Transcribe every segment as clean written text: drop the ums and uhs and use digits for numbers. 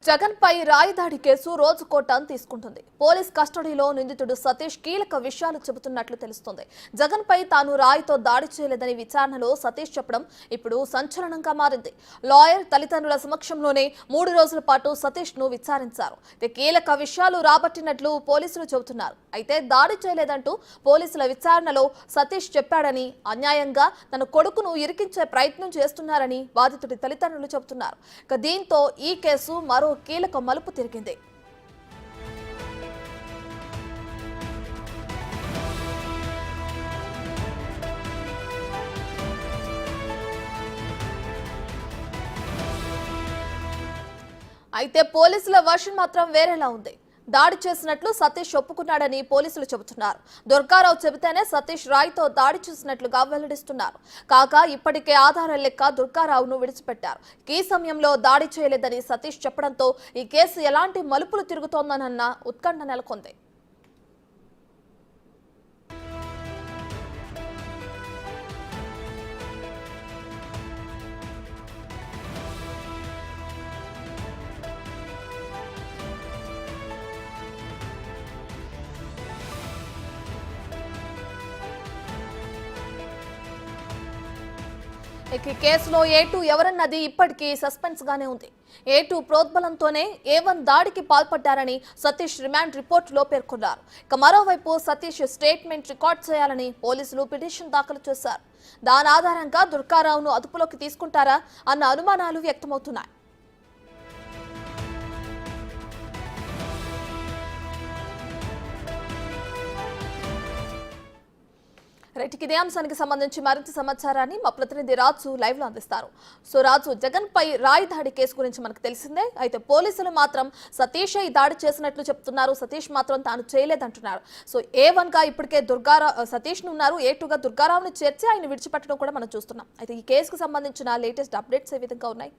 జగన్ పై రాయదాడి case రోజుకో turn తీసుకుంటుంది. Police కస్టడీలో నిందితుడు సతీష్ కీలక విషయాలు చెబుతున్నట్లు తెలుస్తోంది. జగన్ పై తాను రాయితో దాడి చేయలేదని విచారణలో సతీష్ చెప్పడం ఇప్పుడు సంచలనంగా మారింది. లాయర్ తల్లిదండ్రుల సమక్షంలోనే 3 రోజుల పాటు సతీష్ ను విచారించారు. కీలక విషయాలు రాబట్టినట్లు పోలీసులు చెబుతున్నారు. అయితే దాడి చేయలేదంటూ పోలీసుల విచారణలో సతీష్ చెప్పాడని, అన్యాయంగా తన కొడుకును ఇరికించే ప్రయత్నం చేస్తున్నారని బాధితుడి తల్లిదండ్రులు చెబుతున్నారు. దీంతో ఈ కేసు మరో కీలక మలుపు తిరిగింది. అయితే పోలీసుల వర్షన్ మాత్రం వేరేలా ఉంది. దాడి చేసినట్లు సతీష్ ఒప్పుకున్నాడని పోలీసులు చెబుతున్నారు. దుర్గారావు చెబితేనే సతీష్ రాయితో దాడి చేసినట్లుగా వెల్లడిస్తున్నారు. కాగా ఇప్పటికే ఆధారాల లెక్క దుర్గారావును విడిచిపెట్టారు. ఈ సమయంలో దాడి చేయలేదని సతీష్ చెప్పడంతో ఈ కేసు ఎలాంటి మలుపులు తిరుగుతోందనన్న ఉత్కంఠ నెలకొంది. ఈ కేసులో A2 ఎవరన్నది ఇప్పటికీ సస్పెన్స్ గానే ఉంది. A2 ప్రోద్బలంతోనే A1 దాడికి పాల్పడ్డారని సతీష్ రిమాండ్ రిపోర్టులో పేర్కొన్నారు. మరోవైపు సతీష్ స్టేట్మెంట్ రికార్డ్ చేయాలని పోలీసులు పిటిషన్ దాఖలు చేశారు. దాని ఆధారంగా దుర్గారావును అదుపులోకి తీసుకుంటారా అన్న అనుమానాలు వ్యక్తమవుతున్నాయి. ఇదే అంశానికి సంబంధించి మరింత సమాచారాన్ని మా ప్రతినిధి రాజు లైవ్ లో అందిస్తారు. సో రాజు, జగన్ పై రాయి దాడి కేసు గురించి మనకు తెలిసిందే. అయితే పోలీసులు మాత్రం సతీష్ ఈ దాడి చేసినట్లు చెప్తున్నారు. సతీష్ మాత్రం తాను చేయలేదంటున్నారు. సో A1 గా ఇప్పటికే సతీష్ ఉన్నారు. A2 గా దుర్గారావుని చేర్చి ఆయన విడిచిపెట్టడం కూడా మనం చూస్తున్నాం. అయితే ఈ కేసుకు సంబంధించిన లేటెస్ట్ అప్డేట్స్ ఏ విధంగా ఉన్నాయి?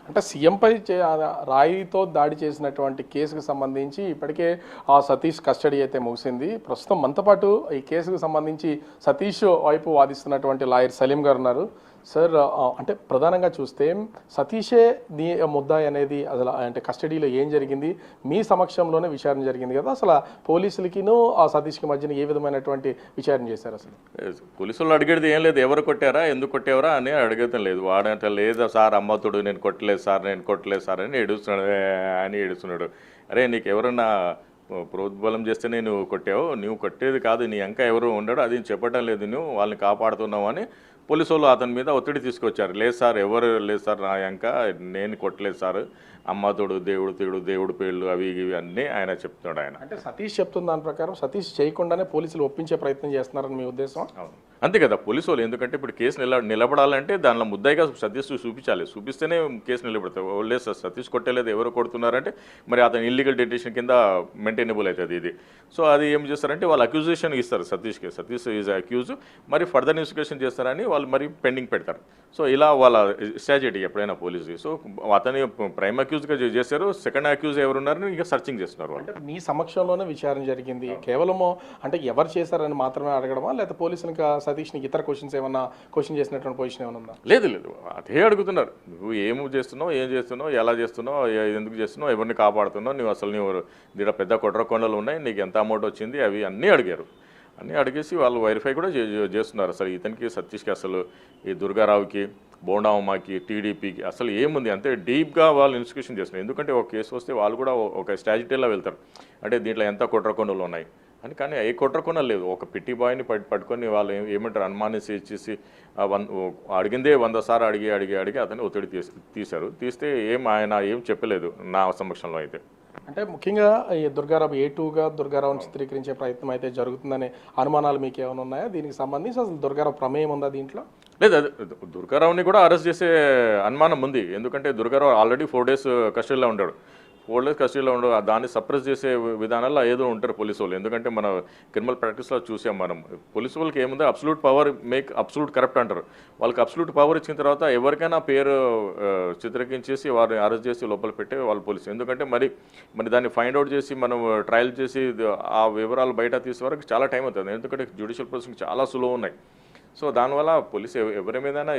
అంటే సీఎంపై రాయితో దాడి చేసినటువంటి కేసుకు సంబంధించి ఇప్పటికే ఆ సతీష్ కస్టడీ అయితే ముగిసింది. ప్రస్తుతం మనతో పాటు ఈ కేసుకు సంబంధించి సతీష్ వైపు వాదిస్తున్నటువంటి లాయర్ సలీం గారు ఉన్నారు. సార్, అంటే ప్రధానంగా చూస్తే సతీషే ముద్దాయి అనేది అసలు అంటే కస్టడీలో ఏం జరిగింది, మీ సమక్షంలోనే విచారణ జరిగింది కదా, అసలు పోలీసులకిను ఆ సతీష్కి మధ్యన ఏ విధమైనటువంటి విచారణ చేశారు? అసలు పోలీసులు అడిగేది ఏం లేదు, ఎవరు కొట్టారా, ఎందుకు కొట్టావరా అని అడగటం లేదు. వాడంటే లేదా సార్ అమ్మతుడు, నేను కొట్టలేదు సార్ అని ఏడుస్తున్నాడు. అరే నీకు ఎవరన్నా ప్రోద్బలం చేస్తేనే నువ్వు కొట్టావు, నువ్వు కొట్టేది కాదు, నీ అంక ఎవరు ఉండడు, అది చెప్పడం లేదు, నువ్వు వాళ్ళని కాపాడుతున్నావు అని పోలీసు వాళ్ళు అతని మీద ఒత్తిడి తీసుకొచ్చారు. లేదు సార్, ఎవరు లేదు సార్, నా అంక నేను కొట్టలేదు సార్, అమ్మతోడు, దేవుడు పేర్లు అవి ఇవి అన్నీ ఆయన చెప్తున్నాడు. ఆయన అంటే సతీష్ చెప్తున్న దాని ప్రకారం సతీష్ చేయకుండానే పోలీసులు ఒప్పించే ప్రయత్నం చేస్తున్నారని మీ ఉద్దేశం? అవును, అంతే కదా. పోలీసు వాళ్ళు ఎందుకంటే ఇప్పుడు కేసు నిలబడాలంటే దానిలో ముద్దాయిగా సతీష్ చూపించాలి, చూపిస్తేనే కేసు నిలబడతాయి. లేదు సార్ సతీష్ కొట్టలేదు, ఎవరు కొడుతున్నారంటే మరి అతను ఇల్లీగల్ డిటెన్షన్ కింద మెయింటైనబుల్ అవుతుంది ఇది. సో అది ఏం చేస్తారంటే వాళ్ళు అక్యూజేషన్ ఇస్తారు సతీష్ ఈజ్ అక్యూజ్, మరి ఫర్దర్ ఇన్వెస్టిగేషన్ చేస్తారని వాళ్ళు మరి పెండింగ్ పెడతారు. సో ఇలా వాళ్ళ స్ట్రాటజీ ఎప్పుడైనా పోలీసు. సో అతని ప్రైమ్ అక్యూజ్గా చేశారు, సెకండ్ అక్యూజ్ ఎవరున్నారని ఇంకా సర్చింగ్ చేస్తున్నారు. అంటే మీ సమక్షంలోనే విచారణ జరిగింది, కేవలము అంటే ఎవరు చేశారని మాత్రమే అడగడమా, లేకపోతే పోలీసులకు సతీష్ని ఇతర క్వశ్చన్ చేసినటువంటి పొజిషన్ ఏమైనా ఉందా? లేదు, అదే అడుగుతున్నారు. నువ్వు ఏం చేస్తున్నావు, ఎలా చేస్తున్నావు, ఎందుకు చేస్తున్నావు, ఎవరిని కాపాడుతున్నావు, నువ్వు అసలు నువ్వు దీంట్లో పెద్ద కొండలు ఉన్నాయి, నీకు ఎంత అమౌంట్ వచ్చింది, అవి అన్నీ అడిగారు. అన్నీ అడిగేసి వాళ్ళు వెరిఫై కూడా చేస్తున్నారు. అసలు ఇతనికి సతీష్కి అసలు ఈ దుర్గారావుకి, బోండామ్మకి, టీడీపీకి అసలు ఏముంది అంటే డీప్గా వాళ్ళు ఇన్వెస్టిగేషన్ చేస్తున్నారు. ఎందుకంటే ఒక కేసు వస్తే వాళ్ళు కూడా ఒక స్ట్రాటజీలో వెళ్తారు, అంటే దీంట్లో ఎంత కుట్రకొండలు ఉన్నాయి అని. కానీ ఏ కుట్రకొండలు లేదు, ఒక పిట్టి బాయ్ని పట్టుకొని వాళ్ళు ఏమంటారు అనుమానించి ఇచ్చేసి అడిగిందే 100 సార్లు అడిగి అతన్ని ఒత్తిడి తీశారు. తీస్తే ఆయన ఏం చెప్పలేదు నా సమక్షంలో అయితే. అంటే ముఖ్యంగా ఈ దుర్గారావు A2గా దుర్గారావుని చిత్రీకరించే ప్రయత్నం అయితే జరుగుతుందనే అనుమానాలు మీకు ఏమైనా ఉన్నాయా? దీనికి సంబంధించి అసలు దుర్గారావు ప్రమేయం ఉందా దీంట్లో? లేదు, దుర్గారావుని కూడా అరెస్ట్ చేసే అనుమానం ఉంది. ఎందుకంటే దుర్గారావు ఆల్రెడీ 4 days కస్టడీలో ఉంటాడు. 4 days కస్టడీలో ఉండవు, దాన్ని సప్రెస్ చేసే విధానాల్లో ఏదో ఉంటారు పోలీసు వాళ్ళు. ఎందుకంటే మన క్రిమినల్ ప్రాక్టీస్లో చూసాం మనం, పోలీసు వాళ్ళకి ఏముందో absolute power make absolute corrupt అంటారు. వాళ్ళకి అబ్సల్యూట్ పవర్ ఇచ్చిన తర్వాత ఎవరికైనా పేరు చిత్రీకరించేసి వారిని అరెస్ట్ చేసి లోపల పెట్టే వాళ్ళు పోలీసు. ఎందుకంటే మరి దాన్ని ఫైండ్ అవుట్ చేసి మనం ట్రయల్ చేసి ఆ వివరాలు బయట తీసే వరకు చాలా టైం అవుతుంది. ఎందుకంటే జ్యుడిషియల్ ప్రాసెసింగ్ చాలా సులువు ఉన్నాయి. సో దానివల్ల పోలీసు ఎవరి మీదైనా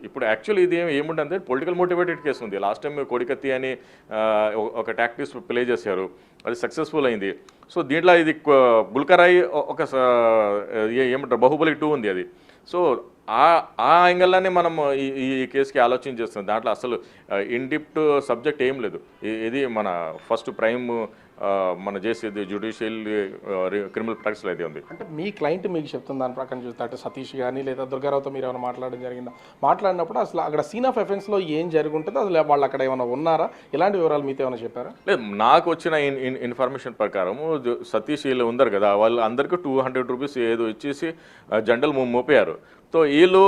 ఇప్పుడు యాక్చువల్లీ ఇది ఏముంటుంది పొలిటికల్ మోటివేటెడ్ కేసు ఉంది. లాస్ట్ టైం కోడికత్తి అని ఒక టాక్టిక్స్ ప్లే చేశారు, అది సక్సెస్ఫుల్ అయింది. సో దీంట్లో ఇది గుల్కరాయి ఒక ఏమంటారు బాహుబలి 2 ఉంది అది. సో ఆ యాంగిల్లోనే మనం ఈ కేసుకి ఆలోచన చేస్తున్నాం. దాంట్లో అసలు ఇన్డిప్ట్ సబ్జెక్ట్ ఏం లేదు. ఇది మన ఫస్ట్ ప్రైమ్ మన చేసేది జ్యుడిషియల్ క్రిమినల్ ప్రాక్టీస్లో అయితే ఉంది. అంటే మీ క్లయింట్ మీకు చెప్తుంది దాని ప్రకారం చూస్తే అటు సతీష్ కానీ లేదా దుర్గారావుతో మీరు ఏమైనా మాట్లాడడం జరిగిందా? మాట్లాడినప్పుడు అసలు అక్కడ సీన్ ఆఫ్ ఎఫెన్స్లో ఏం జరుగుంటుందో అసలు వాళ్ళు అక్కడ ఏమైనా ఉన్నారా, ఇలాంటి వివరాలు మీతో ఏమైనా చెప్పారా? లేదు, నాకు వచ్చిన ఇన్ఫర్మేషన్ ప్రకారము సతీష్ వీళ్ళు ఉన్నారు కదా, వాళ్ళు అందరికీ 200 రూపీస్ ఏదో ఇచ్చేసి జెండలు మోపారు. సో వీళ్ళు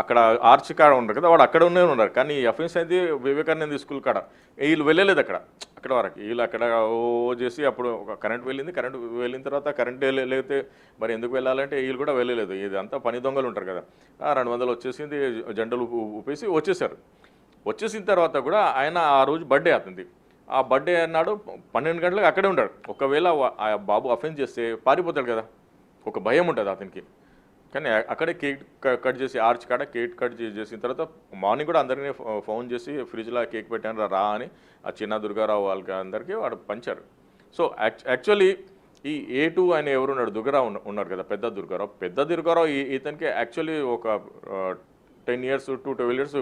అక్కడ ఆర్చ్ కాడ ఉండరు కదా, వాడు అక్కడ ఉన్నారు. కానీ అఫెన్స్ అయితే వివేకానంద స్కూల్ కాడ వీళ్ళు వెళ్ళలేదు అక్కడ వరకు. వీళ్ళు అక్కడ చేసి అప్పుడు ఒక కరెంట్ వెళ్ళిన తర్వాత కరెంట్ లేకపోతే మరి ఎందుకు వెళ్ళాలంటే వీళ్ళు కూడా వెళ్ళలేదు. ఇదంతా పని దొంగలు ఉంటారు కదా, 200 వచ్చేసింది, జెండలు ఊపేసి వచ్చేసిన తర్వాత కూడా ఆయన ఆ రోజు బర్త్డే అవుతుంది. ఆ బర్త్డే అన్నాడు 12 గంటలకు అక్కడే ఉంటాడు. ఒకవేళ ఆ బాబు అఫెన్స్ చేస్తే పారిపోతాడు కదా, ఒక భయం ఉంటుంది అతనికి. కానీ అక్కడే కేక్ కట్ చేసి ఆర్చ్ కాడ కేక్ కట్ చేసిన తర్వాత మార్నింగ్ కూడా అందరినీ ఫోన్ చేసి ఫ్రిడ్జ్లో కేక్ పెట్టాను రా అని ఆ చిన్న దుర్గారావు వాళ్ళకి అందరికీ వాడు పంచారు. సో యాక్చువల్లీ ఈ A2 ఆయన ఎవరున్నాడు, దుర్గారావు ఉన్నాడు కదా, పెద్ద దుర్గారావు ఇతనికి యాక్చువల్లీ ఒక 10 years to 12 years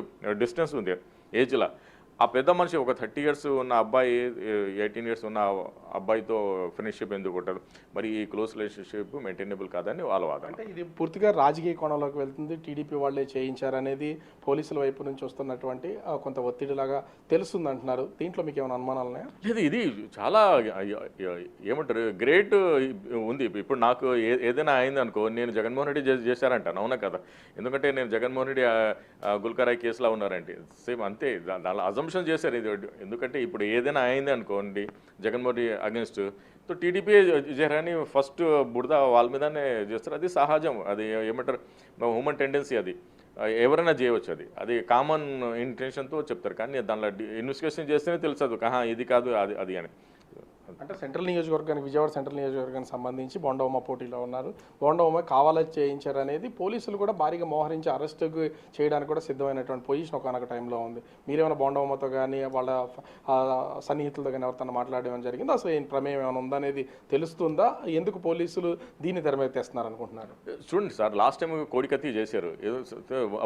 డిస్టెన్స్ ఉంది ఏజ్లో. ఆ పెద్ద మనిషి ఒక 30 years ఉన్న అబ్బాయి 18 years ఉన్న అబ్బాయితో ఫ్రెండ్షిప్ ఎందుకు ఉంటుంది? మరి ఈ క్లోజ్ రిలేషన్షిప్ మెయింటైనబుల్ కాదని వాళ్ళ వాదన. అంటే ఇది పూర్తిగా రాజకీయ కోణంలోకి వెళ్తుంది, టీడీపీ వాళ్ళే చేయించారనేది పోలీసుల వైపు నుంచి వస్తున్నటువంటి కొంత ఒత్తిడిలాగా తెలుస్తుంది అంటున్నారు. దీంట్లో మీకు ఏమైనా అనుమానాలు ఉన్నాయా? లేదు, ఇది చాలా ఏమంటారు గ్రేట్ ఉంది. ఇప్పుడు నాకు ఏదైనా అయింది అనుకో, నేను జగన్మోహన్ రెడ్డి చేశారంటాను, అవునా కదా? ఎందుకంటే నేను జగన్మోహన్ రెడ్డి గుల్కరాయ్ కేసులో ఉన్నారంటే సేమ్ అంతే, దాని అజంప్షన్ చేశారు ఇది. ఎందుకంటే ఇప్పుడు ఏదైనా అయింది అనుకోండి Jaganmohan Reddy against, so TDP చేయాలని ఫస్ట్ బురద వాళ్ళ మీదనే చేస్తారు. అది సహజం, అది ఏమంటారు హ్యూమన్ టెండెన్సీ, అది ఎవరైనా చేయవచ్చు. అది కామన్ ఇంటెన్షన్తో చెప్తారు. కానీ దానిలో ఇన్వెస్టిగేషన్ చేస్తేనే తెలుసదు ఇది కాదు అది అని. అంటే సెంట్రల్ నియోజకవర్గానికి, విజయవాడ సెంట్రల్ నియోజకవర్గానికి సంబంధించి బోండమ్మ పోటీలో ఉన్నారు. బోండమ్మ కావాలని చేయించారు అనేది పోలీసులు కూడా భారీగా మోహరించి అరెస్ట్ చేయడానికి కూడా సిద్ధమైనటువంటి పొజిషన్ ఒకనొక టైంలో ఉంది. మీరేమైనా బోండమ్మతో కానీ వాళ్ళ సన్నిహితులతో కానీ ఎవరితో మాట్లాడడం జరిగింది? అసలు ఏం ప్రమేయం ఏమైనా ఉందనేది తెలుస్తుందా? ఎందుకు పోలీసులు దీన్ని తెర మీద తెస్తున్నారు అనుకుంటున్నారు? చూడండి సార్, లాస్ట్ టైం కోడికత్తి చేశారు.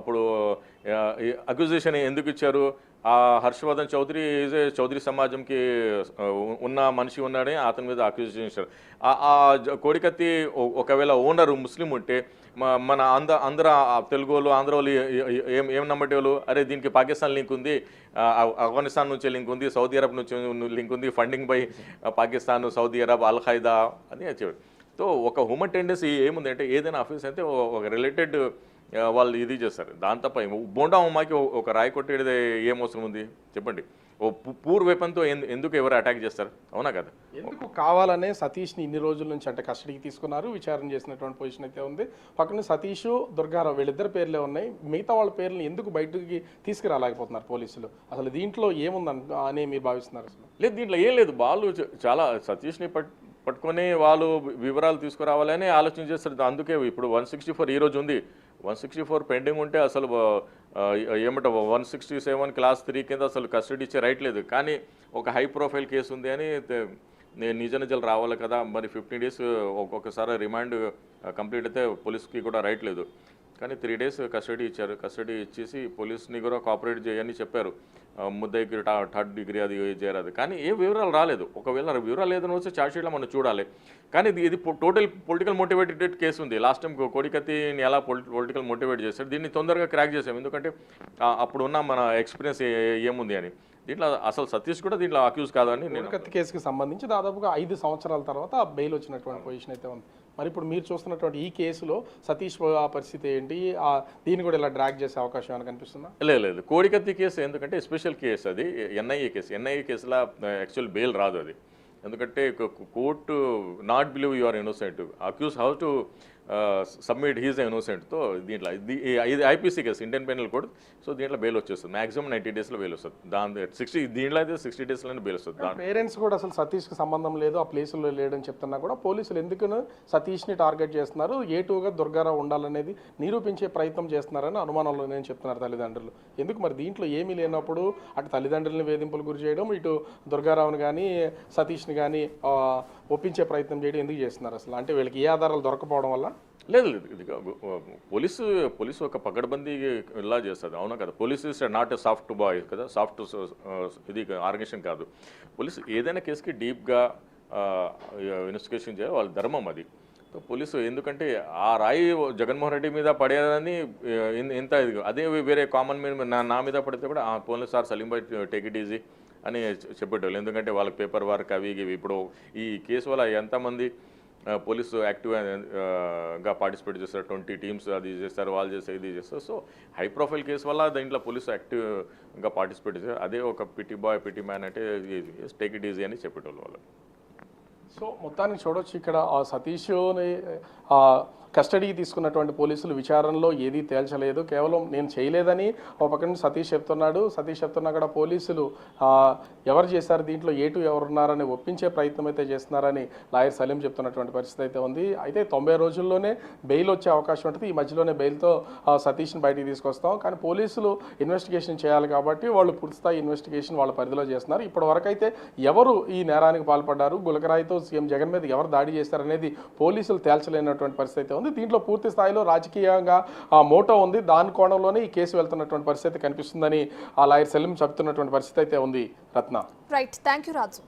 అప్పుడు అక్యూజేషన్ ఎందుకు ఇచ్చారు? హర్షవర్ధన్ చౌదరి చౌదరి సమాజంకి ఉన్న మనిషి ఉన్నాడే అతని మీద అక్యూజేషన్ చేశారు. ఆ కోడికత్తి ఒకవేళ ఓనర్ ముస్లిం ఉంటే మన అందరూ తెలుగు వాళ్ళు ఆంధ్ర వాళ్ళు ఏం నమ్మటోళ్ళు, అరే దీనికి పాకిస్తాన్ లింక్ ఉంది, ఆఫ్ఘనిస్తాన్ నుంచి లింక్ ఉంది, సౌదీ అరబ్ నుంచి లింక్ ఉంది, funding by Pakistan, Saudi Arab, al Qaeda అని చెప్పారు. సో ఒక హ్యూమన్ టెండెన్సీ ఏముంది అంటే ఏదైనా ఆఫీస్ అయితే ఒక రిలేటెడ్ వాళ్ళు ఇది చేస్తారు. దాని తప్ప బోండా అమ్మాయికి ఒక రాయి కొట్టేది ఏం అవసరం ఉంది చెప్పండి? ఓ పూర్ వెపన్తో ఎందుకు ఎవరు అటాక్ చేస్తారు, అవునా కదా? ఎందుకు కావాలనే సతీష్ని ఇన్ని రోజుల నుంచి అంటే కస్టడీకి తీసుకున్నారు, విచారణ చేసినటువంటి పొజిషన్ అయితే ఉంది. పక్కన సతీష్, దుర్గారావు వీళ్ళిద్దరు పేర్లే ఉన్నాయి. మిగతా వాళ్ళ పేర్లను ఎందుకు బయటకి తీసుకురాలేకపోతున్నారు పోలీసులు? అసలు దీంట్లో ఏముందని అని మీరు భావిస్తున్నారు? అసలు లేదు, దీంట్లో ఏం లేదు. వాళ్ళు చాలా సతీష్ని పట్టుకొని వాళ్ళు వివరాలు తీసుకురావాలని ఆలోచన చేస్తారు. అందుకే ఇప్పుడు 164 ఈరోజు ఉంది, 164 పెండింగ్ ఉంటే అసలు ఏమంట 167 క్లాస్ 3 కింద అసలు కస్టడీ ఇచ్చే రైట్ లేదు. కానీ ఒక హై ప్రొఫైల్ కేసు ఉంది అని నేను నిజాలు రావాలి కదా, మరి 15 days ఒక్కొక్కసారి రిమాండ్ కంప్లీట్ అయితే పోలీస్కి కూడా రైట్ లేదు. కానీ 3 days కస్టడీ ఇచ్చారు. కస్టడీ ఇచ్చేసి పోలీస్ని కూడా కోఆపరేట్ చేయని చెప్పారు. ముద్దయికి 3rd degree అది చేయరాదు. కానీ ఏ వివరాలు రాలేదు. ఒకవేళ వివరాలు ఏదైనా వస్తే ఛార్జ్షీట్లో మనం చూడాలి. కానీ ఇది టోటల్ పొలిటికల్ మోటివేటెడ్ కేసు ఉంది. లాస్ట్ టైం కోడికత్తిని ఎలా పొలిటికల్ మోటివేట్ చేశారు, దీన్ని తొందరగా క్రాక్ చేసాం. ఎందుకంటే అప్పుడున్న మన ఎక్స్పీరియన్స్ ఏముంది అని. దీంట్లో అసలు సతీష్ కూడా దీంట్లో అక్యూజ్ కాదని నేను. కోడికత్తి కేసుకి సంబంధించి దాదాపుగా 5 సంవత్సరాల తర్వాత బెయిల్ వచ్చినటువంటి పొజిషన్ అయితే ఉంది. మరి ఇప్పుడు మీరు చూస్తున్నటువంటి ఈ కేసులో సతీష్ పరిస్థితి ఏంటి? దీన్ని కూడా ఇలా డ్రాగ్ చేసే అవకాశం ఏమైనా కనిపిస్తుందా? లేదు, కోడికత్తి కేసు ఎందుకంటే స్పెషల్ కేసు, అది ఎన్ఐఏ కేసు. ఎన్ఐఏ కేసులో యాక్చువల్ బెయిల్ రాదు అది. ఎందుకంటే court not believe you are innocent, accuse how to submit he's ఇన్నోసెంట్తో దీంట్లో ఇది IPC case, Indian penal code. So దీంట్లో బెయిల్ వచ్చేస్తుంది, మాక్సిమం 90 డేస్లో బెయిల్ వస్తుంది. దాని 60 దీంట్లో అయితే 60 డేస్లోనే బెయిల్ వస్తుంది. పేరెంట్స్ కూడా అసలు సతీష్కి సంబంధం లేదు, ఆ ప్లేసులో లేడని చెప్తున్నా కూడా పోలీసులు ఎందుకు సతీష్ని టార్గెట్ చేస్తున్నారు, ఏటుగా దుర్గారావు ఉండాలనేది నిరూపించే ప్రయత్నం చేస్తున్నారని అనుమానంలో నేను చెప్తున్నారు తల్లిదండ్రులు. ఎందుకు మరి దీంట్లో ఏమీ లేనప్పుడు అటు తల్లిదండ్రులని వేధింపులు గురి చేయడం, ఇటు దుర్గారావుని కానీ సతీష్ని కానీ ఒప్పించే ప్రయత్నం చేయడం ఎందుకు చేస్తున్నారు అసలు? అంటే వీళ్ళకి ఏ ఆధారాలు దొరకపోవడం వల్ల? లేదు ఇది పోలీసు ఒక పకడ్బందీ ఇలా చేస్తుంది, అవునా కదా. Police is not a soft boy కదా, సాఫ్ట్ ఇది ఆర్గనైజేషన్ కాదు. పోలీసు ఏదైనా కేసుకి డీప్గా ఇన్వెస్టిగేషన్ చేయాలి, వాళ్ళ ధర్మం అది. పోలీసు ఎందుకంటే ఆ రాయి జగన్మోహన్ రెడ్డి మీద పడేదని ఎంత ఇది, అదే వేరే కామన్ మీద నా మీద పడితే కూడా police sir Salim bhai take it easy అని చెప్పేటోళ్ళు. ఎందుకంటే వాళ్ళకి పేపర్ వర్క్ అవి ఇవి. ఇప్పుడు ఈ కేసు వల్ల ఎంతమంది పోలీసు యాక్టివ్గా పార్టిసిపేట్ చేస్తారు, 20 టీమ్స్ అది చేస్తారు, వాళ్ళు చేస్తారు, ఇది చేస్తారు. సో హై ప్రొఫైల్ కేసు వల్ల దీంట్లో పోలీసు యాక్టివ్గా పార్టిసిపేట్ చేస్తారు. అదే ఒక పిటి బాయ్ పిటి మ్యాన్ అంటే టేక్ ఇట్ ఈజీ అని చెప్పేటోళ్ళు వాళ్ళు. సో మొత్తానికి చూడొచ్చు ఇక్కడ ఆ సతీష్ని కస్టడీకి తీసుకున్నటువంటి పోలీసులు విచారణలో ఏదీ తేల్చలేదు, కేవలం నేను చేయలేదని ఒక పక్క నుంచి సతీష్ చెప్తున్నా కూడా పోలీసులు ఎవరు చేశారు దీంట్లో ఏటు ఎవరున్నారని ఒప్పించే ప్రయత్నం అయితే చేస్తున్నారని లాయర్ సలీం చెప్తున్నటువంటి పరిస్థితి అయితే ఉంది. అయితే 90 రోజుల్లోనే బెయిల్ వచ్చే అవకాశం ఉంటుంది, ఈ మధ్యలోనే బెయిల్తో సతీష్ని బయటికి తీసుకొస్తాం. కానీ పోలీసులు ఇన్వెస్టిగేషన్ చేయాలి కాబట్టి వాళ్ళు పూర్తిస్థాయి ఇన్వెస్టిగేషన్ వాళ్ళ పరిధిలో చేస్తున్నారు. ఇప్పటి వరకు అయితే ఎవరు ఈ నేరానికి పాల్పడ్డారు, గులకరాయితో సీఎం జగన్ మీద ఎవరు దాడి చేశారనేది పోలీసులు తేల్చలేనటువంటి పరిస్థితి అయితే ఉంది. దీంట్లో పూర్తి స్థాయిలో రాజకీయంగా మోటో ఉంది, దాని కోణంలోనే ఈ కేసు వెళ్తున్నటువంటి పరిస్థితి కనిపిస్తుందని ఆ లాయర్ సలీం చెప్తున్నటువంటి పరిస్థితి అయితే ఉంది. Ratna. Right, thank you Raju.